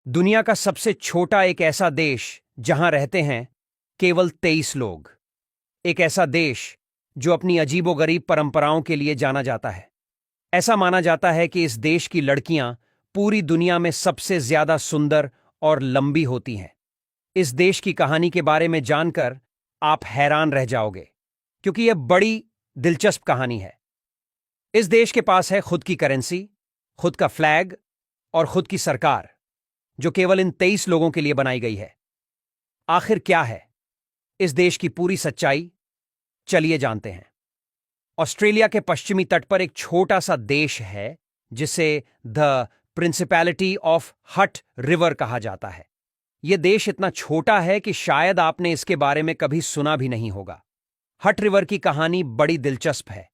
दुनिया का सबसे छोटा एक ऐसा देश जहां रहते हैं केवल 23 लोग। एक ऐसा देश जो अपनी अजीबोगरीब परंपराओं के लिए जाना जाता है। ऐसा माना जाता है कि इस देश की लड़कियां पूरी दुनिया में सबसे ज्यादा सुंदर और लंबी होती हैं। इस देश की कहानी के बारे में जानकर आप हैरान रह जाओगे, क्योंकि यह बड़ी दिलचस्प कहानी है। इस देश के पास है खुद की करेंसी, खुद का फ्लैग और खुद की सरकार, जो केवल इन 23 लोगों के लिए बनाई गई है। आखिर क्या है इस देश की पूरी सच्चाई? चलिए जानते हैं। ऑस्ट्रेलिया के पश्चिमी तट पर एक छोटा सा देश है जिसे द प्रिंसिपैलिटी ऑफ हट रिवर कहा जाता है। यह देश इतना छोटा है कि शायद आपने इसके बारे में कभी सुना भी नहीं होगा। हट रिवर की कहानी बड़ी दिलचस्प है।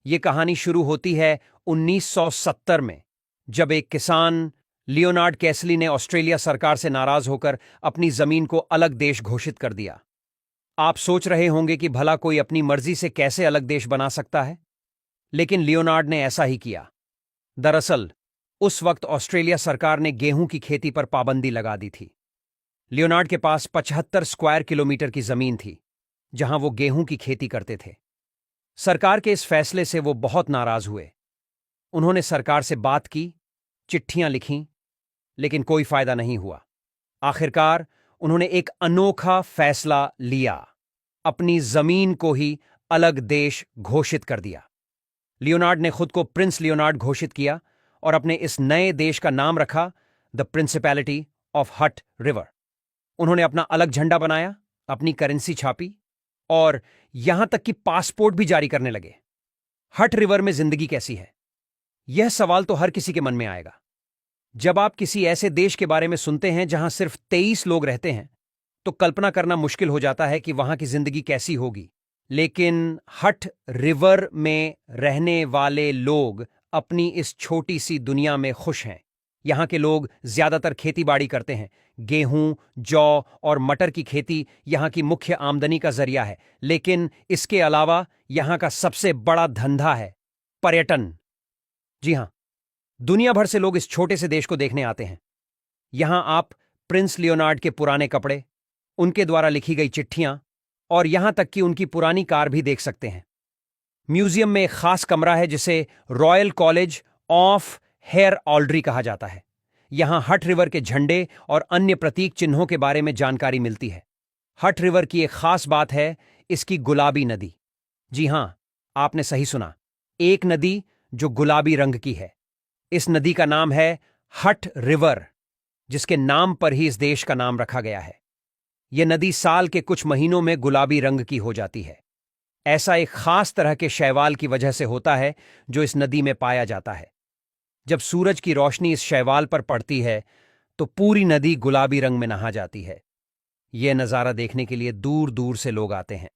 यह कहानी शुरू होती है 1970 में, जब एक किसान लियोनार्ड कैसली ने ऑस्ट्रेलिया सरकार से नाराज होकर अपनी जमीन को अलग देश घोषित कर दिया। आप सोच रहे होंगे कि भला कोई अपनी मर्जी से कैसे अलग देश बना सकता है, लेकिन लियोनार्ड ने ऐसा ही किया। दरअसल उस वक्त ऑस्ट्रेलिया सरकार ने गेहूं की खेती पर पाबंदी लगा दी थी। लियोनार्ड के पास 75 स्क्वायर किलोमीटर की जमीन थी जहां वो गेहूं की खेती करते थे। सरकार के इस फैसले से वो बहुत नाराज हुए। उन्होंने सरकार से बात की, चिट्ठियां लिखीं, लेकिन कोई फायदा नहीं हुआ। आखिरकार उन्होंने एक अनोखा फैसला लिया, अपनी जमीन को ही अलग देश घोषित कर दिया। लियोनार्ड ने खुद को प्रिंस लियोनार्ड घोषित किया और अपने इस नए देश का नाम रखा द प्रिंसिपैलिटी ऑफ हट रिवर। उन्होंने अपना अलग झंडा बनाया, अपनी करेंसी छापी और यहां तक कि पासपोर्ट भी जारी करने लगे। हट रिवर में जिंदगी कैसी है, यह सवाल तो हर किसी के मन में आएगा। जब आप किसी ऐसे देश के बारे में सुनते हैं जहां सिर्फ 23 लोग रहते हैं, तो कल्पना करना मुश्किल हो जाता है कि वहां की जिंदगी कैसी होगी। लेकिन हट रिवर में रहने वाले लोग अपनी इस छोटी सी दुनिया में खुश हैं। यहां के लोग ज्यादातर खेतीबाड़ी करते हैं। गेहूं, जौ और मटर की खेती यहां की मुख्य आमदनी का जरिया है। लेकिन इसके अलावा यहां का सबसे बड़ा धंधा है पर्यटन। जी हां, दुनिया भर से लोग इस छोटे से देश को देखने आते हैं। यहां आप प्रिंस लियोनार्ड के पुराने कपड़े, उनके द्वारा लिखी गई चिट्ठियां और यहां तक कि उनकी पुरानी कार भी देख सकते हैं। म्यूजियम में एक खास कमरा है जिसे रॉयल कॉलेज ऑफ हेयर ऑल्ड्री कहा जाता है। यहां हट रिवर के झंडे और अन्य प्रतीक चिन्हों के बारे में जानकारी मिलती है। हट रिवर की एक खास बात है इसकी गुलाबी नदी। जी हां, आपने सही सुना, एक नदी जो गुलाबी रंग की है। इस नदी का नाम है हट रिवर, जिसके नाम पर ही इस देश का नाम रखा गया है। यह नदी साल के कुछ महीनों में गुलाबी रंग की हो जाती है। ऐसा एक खास तरह के शैवाल की वजह से होता है जो इस नदी में पाया जाता है। जब सूरज की रोशनी इस शैवाल पर पड़ती है तो पूरी नदी गुलाबी रंग में नहा जाती है। यह नज़ारा देखने के लिए दूर दूर से लोग आते हैं।